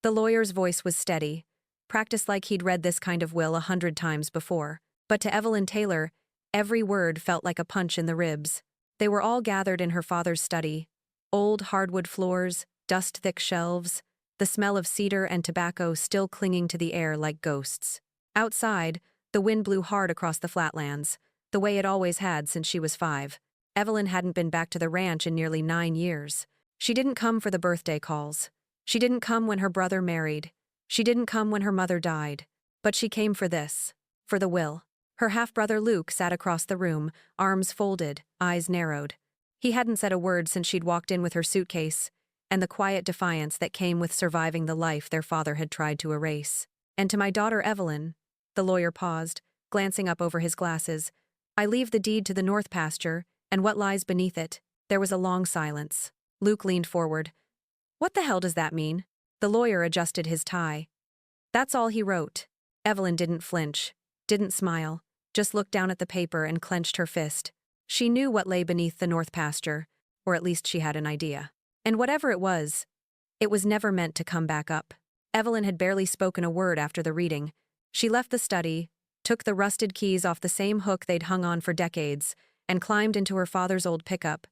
The lawyer's voice was steady, practiced like he'd read this kind of will 100 times before. But to Evelyn Taylor, every word felt like a punch in the ribs. They were all gathered in her father's study. Old hardwood floors, dust-thick shelves, the smell of cedar and tobacco still clinging to the air like ghosts. Outside, the wind blew hard across the flatlands, the way it always had since she was 5. Evelyn hadn't been back to the ranch in nearly 9 years. She didn't come for the birthday calls. She didn't come when her brother married. She didn't come when her mother died. But she came for this, for the will. Her half-brother Luke sat across the room, arms folded, eyes narrowed. He hadn't said a word since she'd walked in with her suitcase, and the quiet defiance that came with surviving the life their father had tried to erase. And to my daughter Evelyn, the lawyer paused, glancing up over his glasses, I leave the deed to the north pasture, and what lies beneath it. There was a long silence. Luke leaned forward. What the hell does that mean? The lawyer adjusted his tie. That's all he wrote. Evelyn didn't flinch, didn't smile, just looked down at the paper and clenched her fist. She knew what lay beneath the north pasture, or at least she had an idea. And whatever it was never meant to come back up. Evelyn had barely spoken a word after the reading. She left the study, took the rusted keys off the same hook they'd hung on for decades, and climbed into her father's old pickup.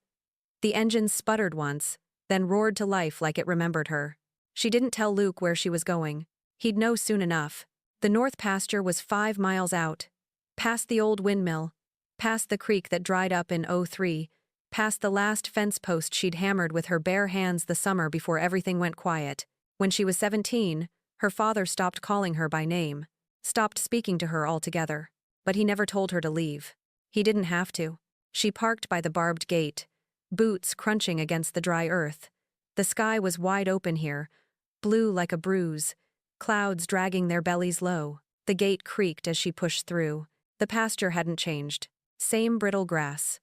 The engine sputtered once, then roared to life like it remembered her. She didn't tell Luke where she was going. He'd know soon enough. The north pasture was 5 miles out, past the old windmill, past the creek that dried up in '03, past the last fence post she'd hammered with her bare hands the summer before everything went quiet. When she was 17, her father stopped calling her by name, stopped speaking to her altogether. But he never told her to leave. He didn't have to. She parked by the barbed gate, boots crunching against the dry earth. The sky was wide open here, blue like a bruise, clouds dragging their bellies low. The gate creaked as she pushed through. The pasture hadn't changed. Same brittle grass.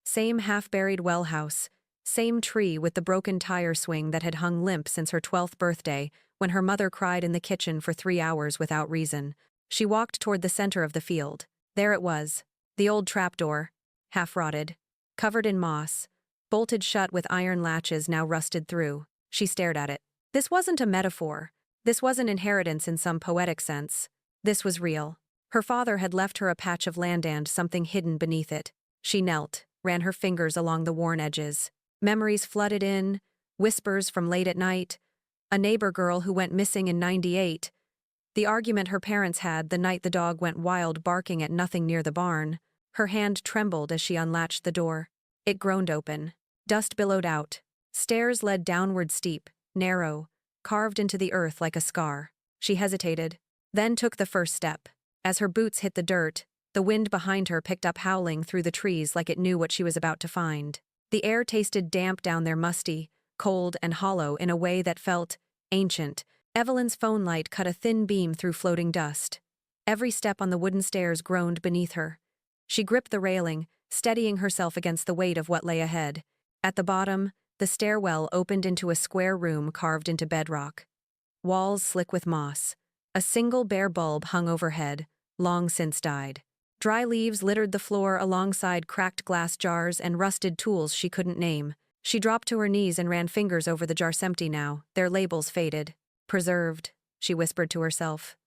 Same half-buried well house. Same tree with the broken tire swing that had hung limp since her 12th birthday, when her mother cried in the kitchen for 3 hours without reason. She walked toward the center of the field. There it was. The old trapdoor, half-rotted, covered in moss, bolted shut with iron latches now rusted through. She stared at it. This wasn't a metaphor. This wasn't inheritance in some poetic sense. This was real. Her father had left her a patch of land and something hidden beneath it. She knelt, ran her fingers along the worn edges. Memories flooded in, whispers from late at night, a neighbor girl who went missing in '98, the argument her parents had the night the dog went wild barking at nothing near the barn. Her hand trembled as she unlatched the door. It groaned open. Dust billowed out. Stairs led downward steep, narrow, carved into the earth like a scar. She hesitated, then took the first step. As her boots hit the dirt, the wind behind her picked up howling through the trees like it knew what she was about to find. The air tasted damp down there, musty, cold and hollow in a way that felt ancient. Evelyn's phone light cut a thin beam through floating dust. Every step on the wooden stairs groaned beneath her. She gripped the railing, steadying herself against the weight of what lay ahead. At the bottom, the stairwell opened into a square room carved into bedrock. Walls slick with moss. A single bare bulb hung overhead, long since died. Dry leaves littered the floor alongside cracked glass jars and rusted tools she couldn't name. She dropped to her knees and ran fingers over the jars, empty now, their labels faded. Preserved, she whispered to herself.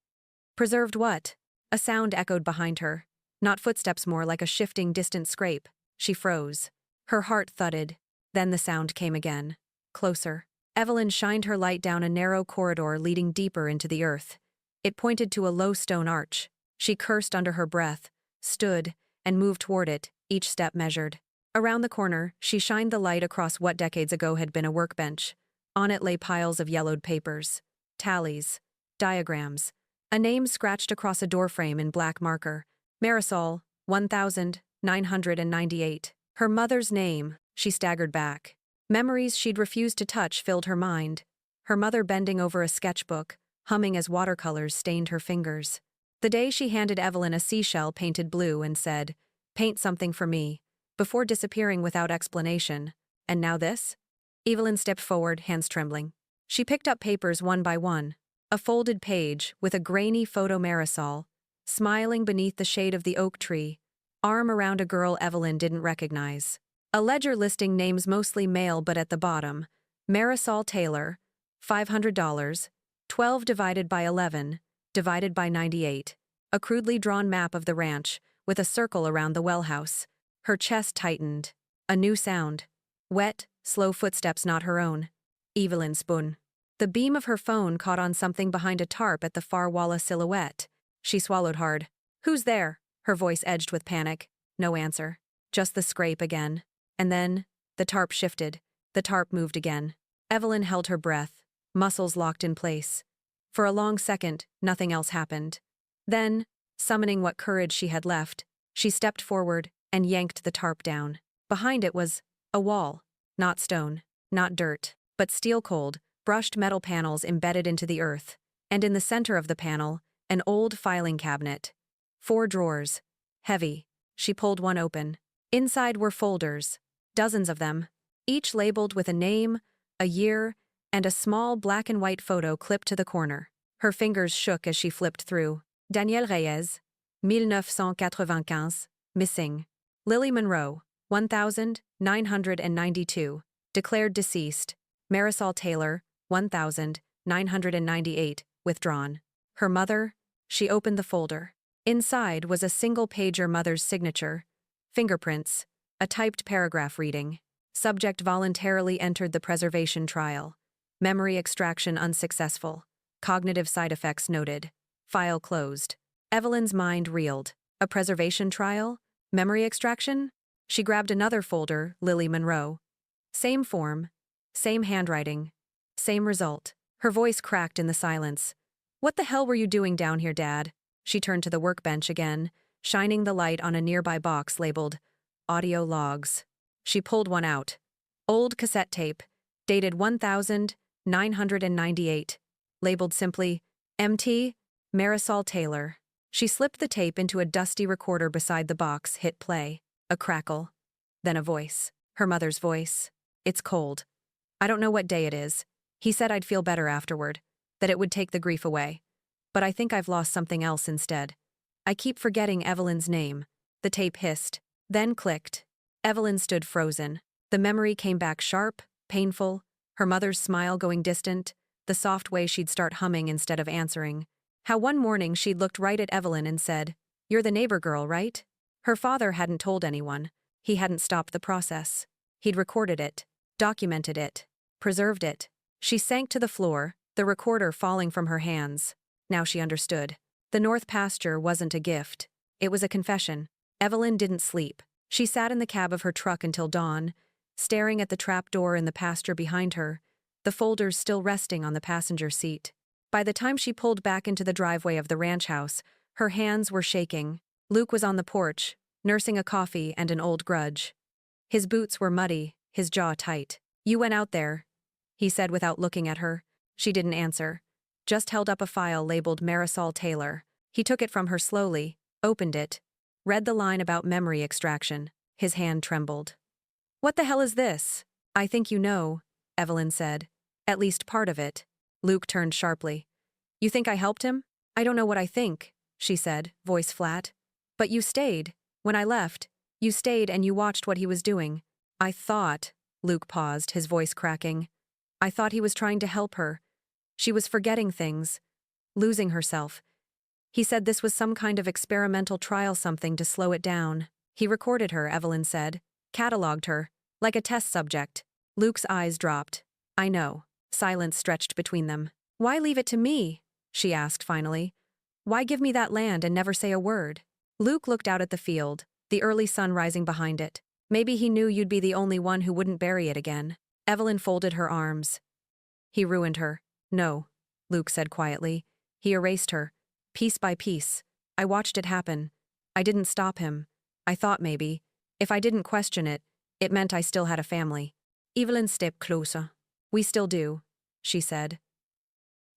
Preserved what? A sound echoed behind her. Not footsteps, more like a shifting, distant scrape. She froze. Her heart thudded. Then the sound came again. Closer. Evelyn shined her light down a narrow corridor leading deeper into the earth. It pointed to a low stone arch. She cursed under her breath, stood, and moved toward it, each step measured. Around the corner, she shined the light across what decades ago had been a workbench. On it lay piles of yellowed papers, tallies, diagrams, a name scratched across a doorframe in black marker. Marisol, 1998. Her mother's name. She staggered back. Memories she'd refused to touch filled her mind. Her mother bending over a sketchbook, humming as watercolors stained her fingers. The day she handed Evelyn a seashell painted blue and said, "Paint something for me," before disappearing without explanation. And now this? Evelyn stepped forward, hands trembling. She picked up papers one by one. A folded page with a grainy photo Marisol, smiling beneath the shade of the oak tree, arm around a girl Evelyn didn't recognize. A ledger listing names mostly male, but at the bottom, Marisol Taylor, $500, 12 divided by 11, divided by 98. A crudely drawn map of the ranch, with a circle around the well house. Her chest tightened. A new sound. Wet, slow footsteps not her own. Evelyn Spoon. The beam of her phone caught on something behind a tarp at the far wall, a silhouette. She swallowed hard. "Who's there?" Her voice edged with panic. No answer. Just the scrape again. And then, the tarp shifted. The tarp moved again. Evelyn held her breath, muscles locked in place. For a long second, nothing else happened. Then, summoning what courage she had left, she stepped forward and yanked the tarp down. Behind it was a wall. Not stone, not dirt, but steel-cold, brushed metal panels embedded into the earth. And in the center of the panel, an old filing cabinet. 4 drawers. Heavy. She pulled one open. Inside were folders. Dozens of them. Each labeled with a name, a year, and a small black and white photo clipped to the corner. Her fingers shook as she flipped through. Daniel Reyes, 1995, missing. Lily Monroe, 1992, declared deceased. Marisol Taylor, 1998, withdrawn. Her mother? She opened the folder. Inside was a single-pager mother's signature, fingerprints, a typed paragraph reading. Subject voluntarily entered the preservation trial. Memory extraction unsuccessful. Cognitive side effects noted. File closed. Evelyn's mind reeled. A preservation trial? Memory extraction? She grabbed another folder, Lily Monroe. Same form, same handwriting, same result. Her voice cracked in the silence. "What the hell were you doing down here, Dad?" She turned to the workbench again, shining the light on a nearby box labeled audio logs. She pulled one out. Old cassette tape, dated 1998, labeled simply, MT, Marisol Taylor. She slipped the tape into a dusty recorder beside the box, hit play. A crackle. Then a voice. Her mother's voice. "It's cold. I don't know what day it is. He said I'd feel better afterward, that it would take the grief away. But I think I've lost something else instead. I keep forgetting Evelyn's name." The tape hissed, then clicked. Evelyn stood frozen. The memory came back sharp, painful, her mother's smile going distant, the soft way she'd start humming instead of answering. How one morning she'd looked right at Evelyn and said, "You're the neighbor girl, right?" Her father hadn't told anyone. He hadn't stopped the process. He'd recorded it, documented it, preserved it. She sank to the floor, the recorder falling from her hands. Now she understood. The North Pasture wasn't a gift. It was a confession. Evelyn didn't sleep. She sat in the cab of her truck until dawn, staring at the trap door in the pasture behind her, the folders still resting on the passenger seat. By the time she pulled back into the driveway of the ranch house, her hands were shaking. Luke was on the porch, nursing a coffee and an old grudge. His boots were muddy, his jaw tight. "You went out there," he said without looking at her. She didn't answer. Just held up a file labeled Marisol Taylor. He took it from her slowly, opened it, read the line about memory extraction. His hand trembled. "What the hell is this?" "I think you know," Evelyn said. "At least part of it." Luke turned sharply. "You think I helped him?" "I don't know what I think," she said, voice flat. "But you stayed. When I left, you stayed and you watched what he was doing." "I thought," Luke paused, his voice cracking. "I thought he was trying to help her. She was forgetting things, losing herself. He said this was some kind of experimental trial, something to slow it down. He recorded her," Evelyn said, "catalogued her, like a test subject." Luke's eyes dropped. "I know." Silence stretched between them. "Why leave it to me?" she asked finally. "Why give me that land and never say a word?" Luke looked out at the field, the early sun rising behind it. "Maybe he knew you'd be the only one who wouldn't bury it again." Evelyn folded her arms. "He ruined her." "No," Luke said quietly. "He erased her, piece by piece. I watched it happen. I didn't stop him. I thought maybe, if I didn't question it, it meant I still had a family." Evelyn stepped closer. "We still do," she said.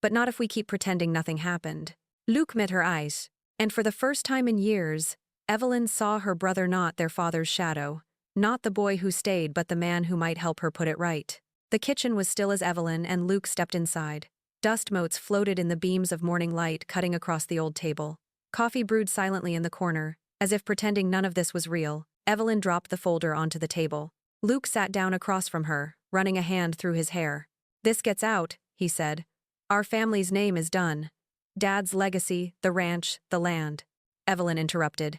"But not if we keep pretending nothing happened." Luke met her eyes, and for the first time in years, Evelyn saw her brother, not their father's shadow, not the boy who stayed but the man who might help her put it right. The kitchen was still as Evelyn and Luke stepped inside. Dust motes floated in the beams of morning light cutting across the old table. Coffee brewed silently in the corner, as if pretending none of this was real. Evelyn dropped the folder onto the table. Luke sat down across from her, running a hand through his hair. "This gets out," he said. Our family's name is done. Dad's legacy, the ranch, the land. Evelyn interrupted.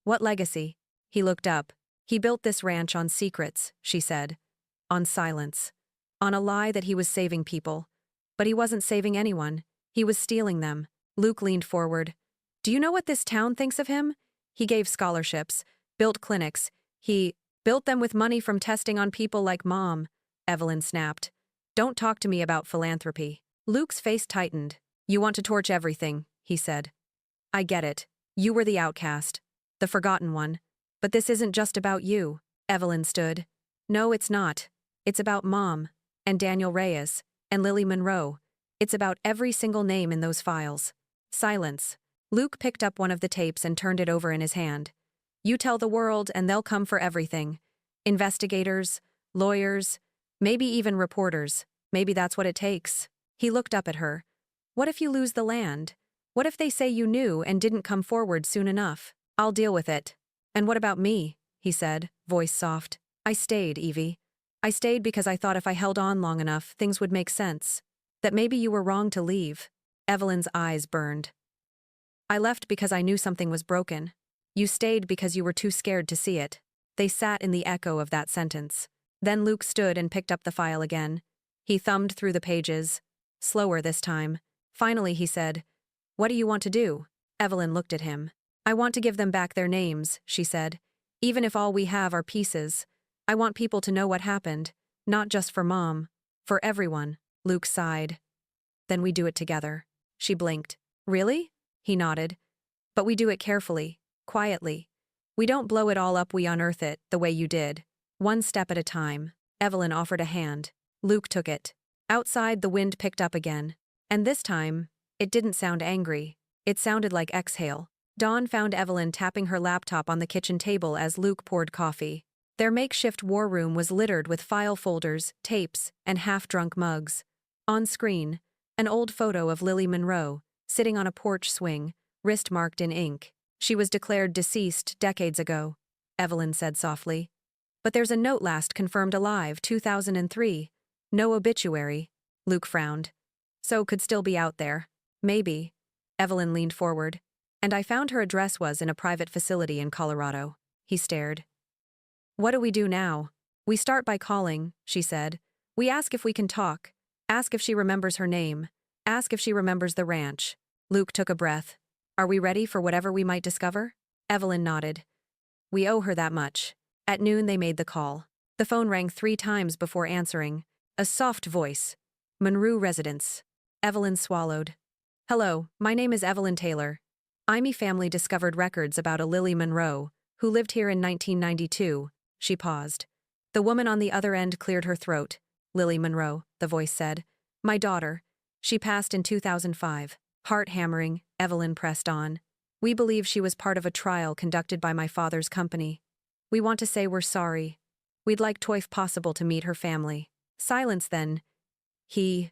What legacy? He looked up. He built this ranch on secrets, she said. On silence. On a lie that he was saving people. But he wasn't saving anyone. He was stealing them. Luke leaned forward. Do you know what this town thinks of him? He gave scholarships, built clinics. He built them with money from testing on people like Mom. Evelyn snapped. Don't talk to me about philanthropy. Luke's face tightened. You want to torch everything, he said. I get it. You were the outcast. The forgotten one. But this isn't just about you. Evelyn stood. No, it's not. It's about Mom. And Daniel Reyes. And Lily Monroe. It's about every single name in those files. Silence. Luke picked up one of the tapes and turned it over in his hand. You tell the world and they'll come for everything. Investigators, lawyers, maybe even reporters. Maybe that's what it takes. He looked up at her. What if you lose the land? What if they say you knew and didn't come forward soon enough? I'll deal with it. And what about me? He said, voice soft. I stayed, Evie. I stayed because I thought if I held on long enough, things would make sense. That maybe you were wrong to leave. Evelyn's eyes burned. I left because I knew something was broken. You stayed because you were too scared to see it. They sat in the echo of that sentence. Then Luke stood and picked up the file again. He thumbed through the pages. Slower this time. Finally he said, What do you want to do? Evelyn looked at him. I want to give them back their names, she said. Even if all we have are pieces. I want people to know what happened. Not just for Mom. For everyone. Luke sighed. Then we do it together. She blinked. Really? He nodded. But we do it carefully. Quietly. We don't blow it all up, we unearth it, the way you did. One step at a time. Evelyn offered a hand. Luke took it. Outside, the wind picked up again. And this time, it didn't sound angry. It sounded like exhale. Dawn found Evelyn tapping her laptop on the kitchen table as Luke poured coffee. Their makeshift war room was littered with file folders, tapes, and half-drunk mugs. On screen, an old photo of Lily Monroe, sitting on a porch swing, wrist marked in ink. She was declared deceased decades ago, Evelyn said softly. But there's a note last confirmed alive, 2003. No obituary. Luke frowned. So could still be out there. Maybe. Evelyn leaned forward. And I found her address was in a private facility in Colorado. He stared. What do we do now? We start by calling, she said. We ask if we can talk. Ask if she remembers her name. Ask if she remembers the ranch. Luke took a breath. Are we ready for whatever we might discover? Evelyn nodded. We owe her that much. At noon they made the call. The phone rang 3 times before answering. A soft voice. Monroe residence. Evelyn swallowed. Hello, my name is Evelyn Taylor. Me family discovered records about a Lily Monroe, who lived here in 1992. She paused. The woman on the other end cleared her throat. Lily Monroe, the voice said. My daughter. She passed in 2005. Heart hammering, Evelyn pressed on. We believe she was part of a trial conducted by my father's company. We want to say we're sorry. We'd like if possible to meet her family. Silence then. He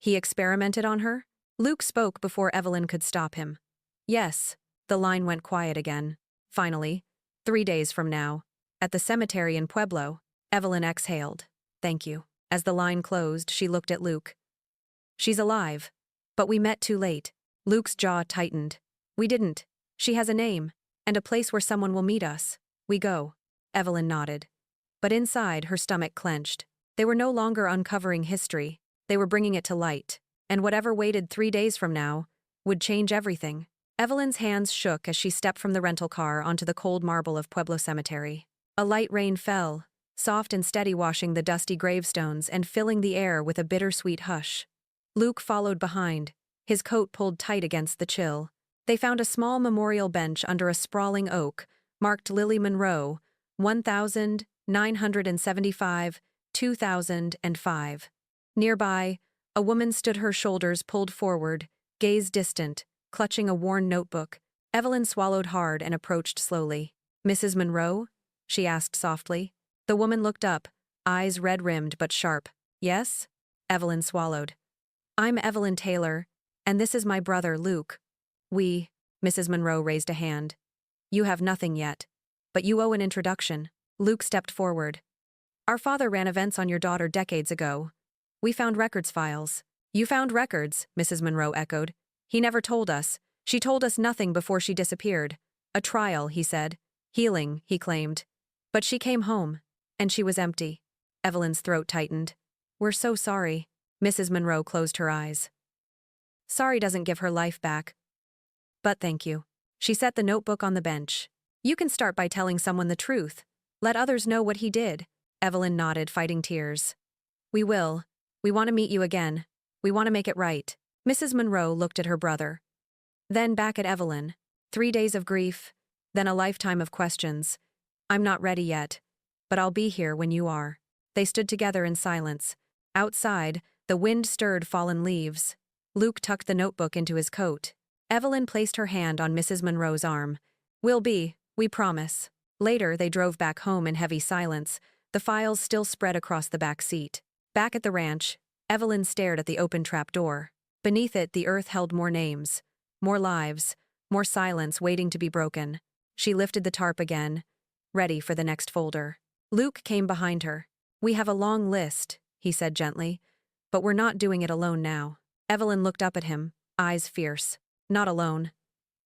experimented on her? Luke spoke before Evelyn could stop him. Yes. The line went quiet again. Finally, 3 days from now, at the cemetery in Pueblo, Evelyn exhaled. Thank you. As the line closed, she looked at Luke. She's alive. But we met too late. Luke's jaw tightened. We didn't. She has a name, and a place where someone will meet us. We go. Evelyn nodded. But inside, her stomach clenched. They were no longer uncovering history. They were bringing it to light. And whatever waited 3 days from now would change everything. Evelyn's hands shook as she stepped from the rental car onto the cold marble of Pueblo Cemetery. A light rain fell, soft and steady, washing the dusty gravestones and filling the air with a bittersweet hush. Luke followed behind, his coat pulled tight against the chill. They found a small memorial bench under a sprawling oak, marked Lily Monroe, 1975, 2005. Nearby, a woman stood, her shoulders pulled forward, gaze distant, clutching a worn notebook. Evelyn swallowed hard and approached slowly. Mrs. Monroe? She asked softly. The woman looked up, eyes red-rimmed but sharp. Yes? Evelyn swallowed. I'm Evelyn Taylor, and this is my brother, Luke. Mrs. Monroe raised a hand. You have nothing yet, but you owe an introduction. Luke stepped forward. Our father ran events on your daughter decades ago. We found records files. You found records, Mrs. Monroe echoed. He never told us. She told us nothing before she disappeared. A trial, he said. Healing, he claimed. But she came home, and she was empty. Evelyn's throat tightened. We're so sorry. Mrs. Monroe closed her eyes. Sorry doesn't give her life back. But thank you. She set the notebook on the bench. You can start by telling someone the truth. Let others know what he did. Evelyn nodded, fighting tears. We will. We want to meet you again. We want to make it right. Mrs. Monroe looked at her brother. Then back at Evelyn. 3 days of grief, then a lifetime of questions. I'm not ready yet, but I'll be here when you are. They stood together in silence. Outside, the wind stirred fallen leaves. Luke tucked the notebook into his coat. Evelyn placed her hand on Mrs. Monroe's arm. We'll be, we promise. Later, they drove back home in heavy silence, the files still spread across the back seat. Back at the ranch, Evelyn stared at the open trap door. Beneath it, the earth held more names, more lives, more silence waiting to be broken. She lifted the tarp again, ready for the next folder. Luke came behind her. We have a long list, he said gently, but we're not doing it alone now. Evelyn looked up at him, eyes fierce. Not alone.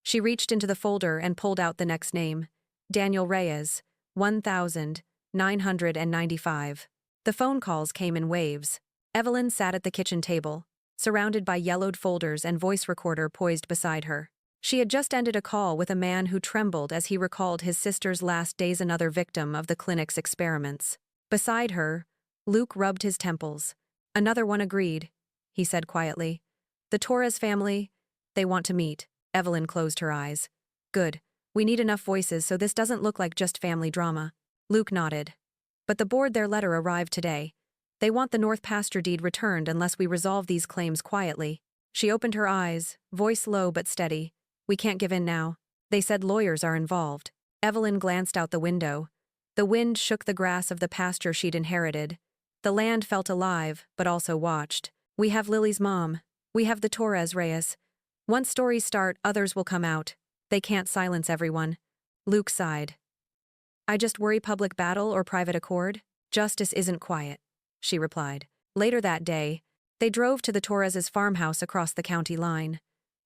She reached into the folder and pulled out the next name. Daniel Reyes, 1995. The phone calls came in waves. Evelyn sat at the kitchen table, surrounded by yellowed folders and voice recorder poised beside her. She had just ended a call with a man who trembled as he recalled his sister's last days, another victim of the clinic's experiments. Beside her, Luke rubbed his temples. Another one agreed, he said quietly. The Torres family, they want to meet. Evelyn closed her eyes. Good. We need enough voices so this doesn't look like just family drama. Luke nodded. But the board, their letter arrived today. They want the North Pasture deed returned unless we resolve these claims quietly. She opened her eyes, voice low but steady. We can't give in now. They said lawyers are involved. Evelyn glanced out the window. The wind shook the grass of the pasture she'd inherited. The land felt alive, but also watched. We have Lily's mom. We have the Torres Reyes. Once stories start, others will come out. They can't silence everyone. Luke sighed. I just worry public battle or private accord. Justice isn't quiet, she replied. Later that day, they drove to the Torres' farmhouse across the county line.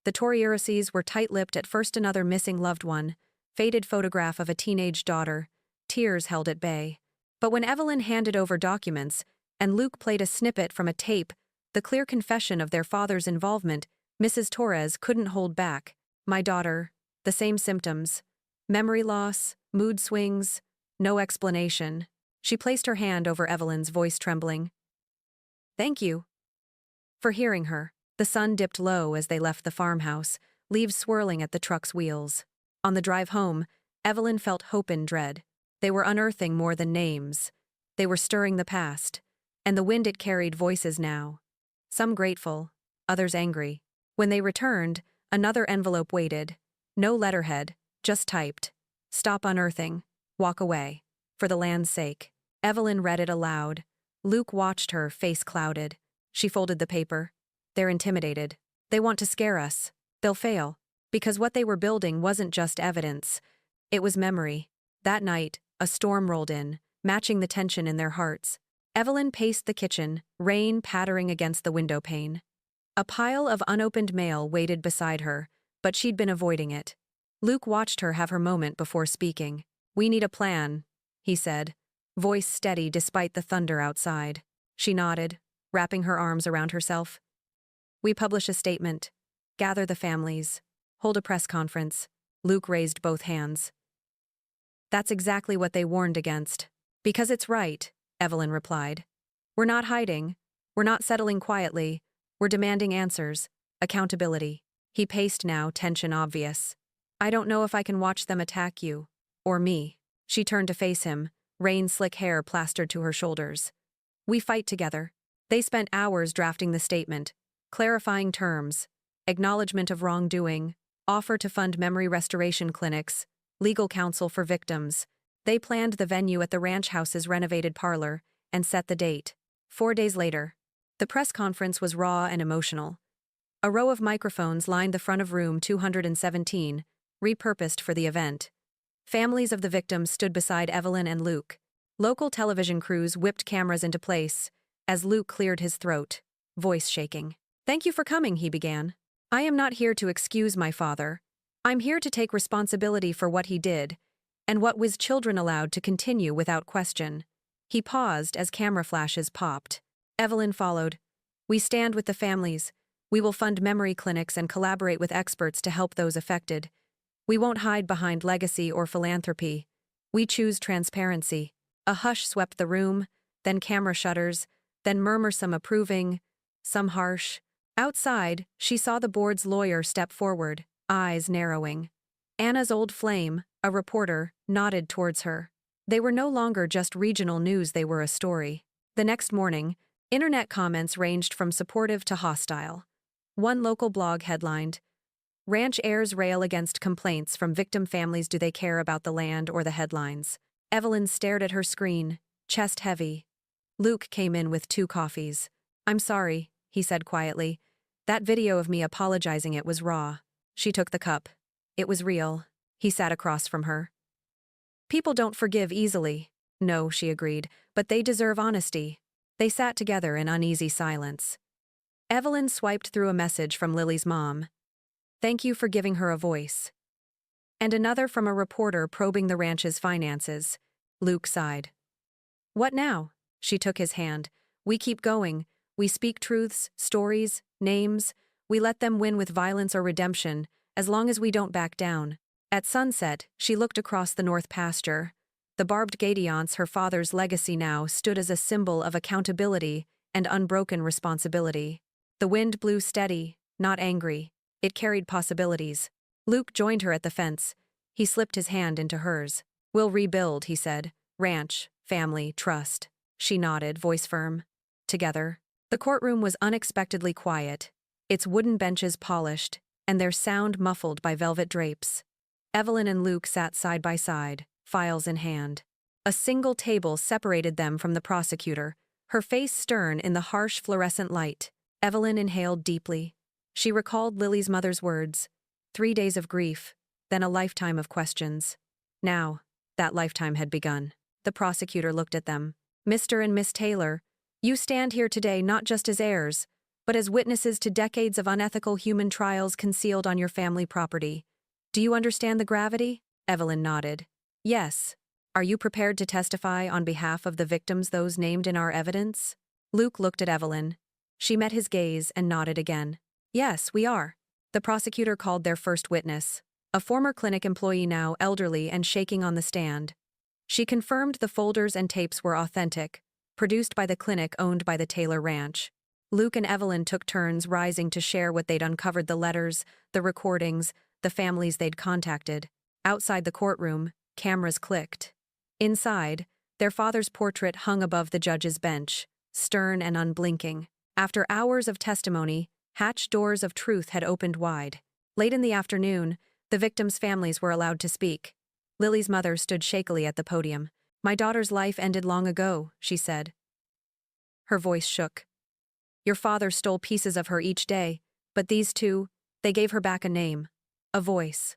The Torreses were tight-lipped at first. Another missing loved one, faded photograph of a teenage daughter, tears held at bay. But when Evelyn handed over documents, and Luke played a snippet from a tape, the clear confession of their father's involvement, Mrs. Torres couldn't hold back. My daughter, the same symptoms. Memory loss, mood swings, no explanation. She placed her hand over Evelyn's, voice trembling. Thank you for hearing her. The sun dipped low as they left the farmhouse, leaves swirling at the truck's wheels. On the drive home, Evelyn felt hope and dread. They were unearthing more than names. They were stirring the past, and the wind it carried voices now. Some grateful, others angry. When they returned, another envelope waited. No letterhead, just typed. Stop unearthing. Walk away. For the land's sake. Evelyn read it aloud. Luke watched her, face clouded. She folded the paper. They're intimidated. They want to scare us. They'll fail. Because what they were building wasn't just evidence. It was memory. That night, a storm rolled in, matching the tension in their hearts. Evelyn paced the kitchen, rain pattering against the window pane. A pile of unopened mail waited beside her, but she'd been avoiding it. Luke watched her have her moment before speaking. We need a plan, he said, voice steady despite the thunder outside. She nodded, wrapping her arms around herself. We publish a statement, gather the families, hold a press conference. Luke raised both hands. That's exactly what they warned against. Because it's right, Evelyn replied. We're not hiding. We're not settling quietly. We're demanding answers, accountability. He paced now, tension obvious. I don't know if I can watch them attack you. Or me. She turned to face him, rain-slick hair plastered to her shoulders. We fight together. They spent hours drafting the statement, clarifying terms, acknowledgement of wrongdoing, offer to fund memory restoration clinics, legal counsel for victims. They planned the venue at the ranch house's renovated parlor and set the date. 4 days later, the press conference was raw and emotional. A row of microphones lined the front of room 217, repurposed for the event. Families of the victims stood beside Evelyn and Luke. Local television crews whipped cameras into place as Luke cleared his throat, voice shaking. "Thank you for coming," he began. "I am not here to excuse my father. I'm here to take responsibility for what he did, and what was children allowed to continue without question." He paused as camera flashes popped. Evelyn followed. "We stand with the families. We will fund memory clinics and collaborate with experts to help those affected. We won't hide behind legacy or philanthropy. We choose transparency." A hush swept the room, then camera shutters, then murmur, some approving, some harsh. Outside, she saw the board's lawyer step forward, eyes narrowing. Anna's old flame, a reporter, nodded towards her. They were no longer just regional news, they were a story. The next morning, internet comments ranged from supportive to hostile. One local blog headlined, "Ranch heirs rail against complaints from victim families. Do they care about the land or the headlines?" Evelyn stared at her screen, chest heavy. Luke came in with 2 coffees. "I'm sorry," he said quietly. "That video of me apologizing, it was raw." She took the cup. "It was real." He sat across from her. "People don't forgive easily." "No," she agreed, "but they deserve honesty." They sat together in uneasy silence. Evelyn swiped through a message from Lily's mom. "Thank you for giving her a voice." And another from a reporter probing the ranch's finances. Luke sighed. "What now?" She took his hand. "We keep going. We speak truths, stories, names. We let them win with violence or redemption, as long as we don't back down." At sunset, she looked across the north pasture. The barbed gabions, her father's legacy now, stood as a symbol of accountability and unbroken responsibility. The wind blew steady, not angry. It carried possibilities. Luke joined her at the fence. He slipped his hand into hers. "We'll rebuild," he said. "Ranch, family, trust." She nodded, voice firm. Together. The courtroom was unexpectedly quiet, its wooden benches polished, and their sound muffled by velvet drapes. Evelyn and Luke sat side by side, files in hand. A single table separated them from the prosecutor, her face stern in the harsh fluorescent light. Evelyn inhaled deeply. She recalled Lily's mother's words. 3 days of grief, then a lifetime of questions. Now, that lifetime had begun. The prosecutor looked at them. "Mr. and Miss Taylor, you stand here today not just as heirs, but as witnesses to decades of unethical human trials concealed on your family property. Do you understand the gravity?" Evelyn nodded. "Yes. Are you prepared to testify on behalf of the victims, those named in our evidence?" Luke looked at Evelyn. She met his gaze and nodded again. "Yes, we are." The prosecutor called their first witness, a former clinic employee now elderly and shaking on the stand. She confirmed the folders and tapes were authentic, produced by the clinic owned by the Taylor Ranch. Luke and Evelyn took turns rising to share what they'd uncovered, the letters, the recordings, the families they'd contacted. Outside the courtroom, cameras clicked. Inside, their father's portrait hung above the judge's bench, stern and unblinking. After hours of testimony, hatched doors of truth had opened wide. Late in the afternoon, the victims' families were allowed to speak. Lily's mother stood shakily at the podium. "My daughter's life ended long ago," she said. Her voice shook. "Your father stole pieces of her each day, but these two, they gave her back a name, a voice.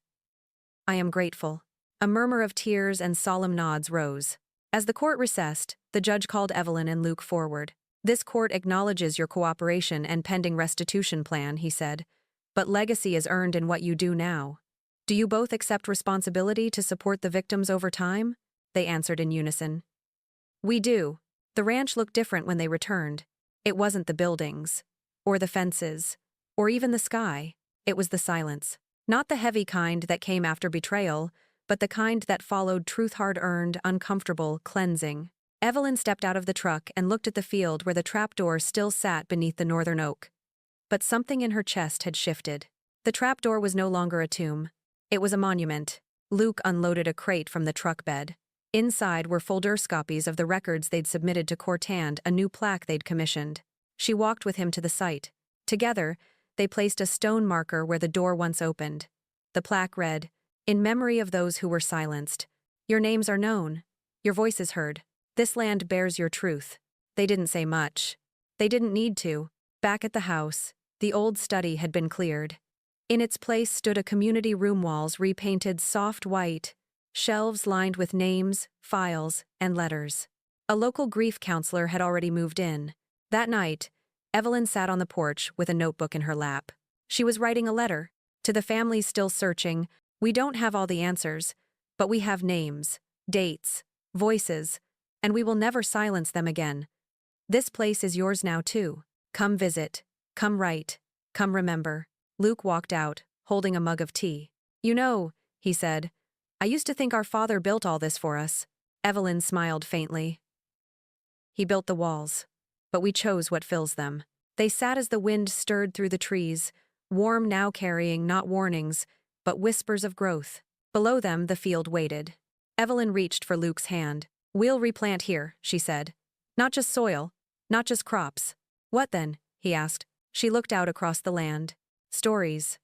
I am grateful." A murmur of tears and solemn nods rose. As the court recessed, the judge called Evelyn and Luke forward. "This court acknowledges your cooperation and pending restitution plan," he said, "but legacy is earned in what you do now. Do you both accept responsibility to support the victims over time?" They answered in unison. "We do." The ranch looked different when they returned. It wasn't the buildings, or the fences, or even the sky. It was the silence. Not the heavy kind that came after betrayal, but the kind that followed truth, hard-earned, uncomfortable, cleansing. Evelyn stepped out of the truck and looked at the field where the trapdoor still sat beneath the northern oak. But something in her chest had shifted. The trapdoor was no longer a tomb. It was a monument. Luke unloaded a crate from the truck bed. Inside were folderscopies of the records they'd submitted to Cortand, a new plaque they'd commissioned. She walked with him to the site. Together, they placed a stone marker where the door once opened. The plaque read, "In memory of those who were silenced. Your names are known. Your voices heard. This land bears your truth." They didn't say much. They didn't need to. Back at the house, the old study had been cleared. In its place stood a community room, walls repainted soft white, shelves lined with names, files, and letters. A local grief counselor had already moved in. That night, Evelyn sat on the porch with a notebook in her lap. She was writing a letter. To the families still searching, we don't have all the answers, but we have names, dates, voices, and we will never silence them again. This place is yours now too. Come visit. Come write. Come remember. Luke walked out, holding a mug of tea. You know, he said, I used to think our father built all this for us. Evelyn smiled faintly. He built the walls, but we chose what fills them. They sat as the wind stirred through the trees, warm now carrying not warnings, but whispers of growth. Below them, the field waited. Evelyn reached for Luke's hand. We'll replant here, she said. Not just soil, not just crops. What then? He asked. She looked out across the land. Stories.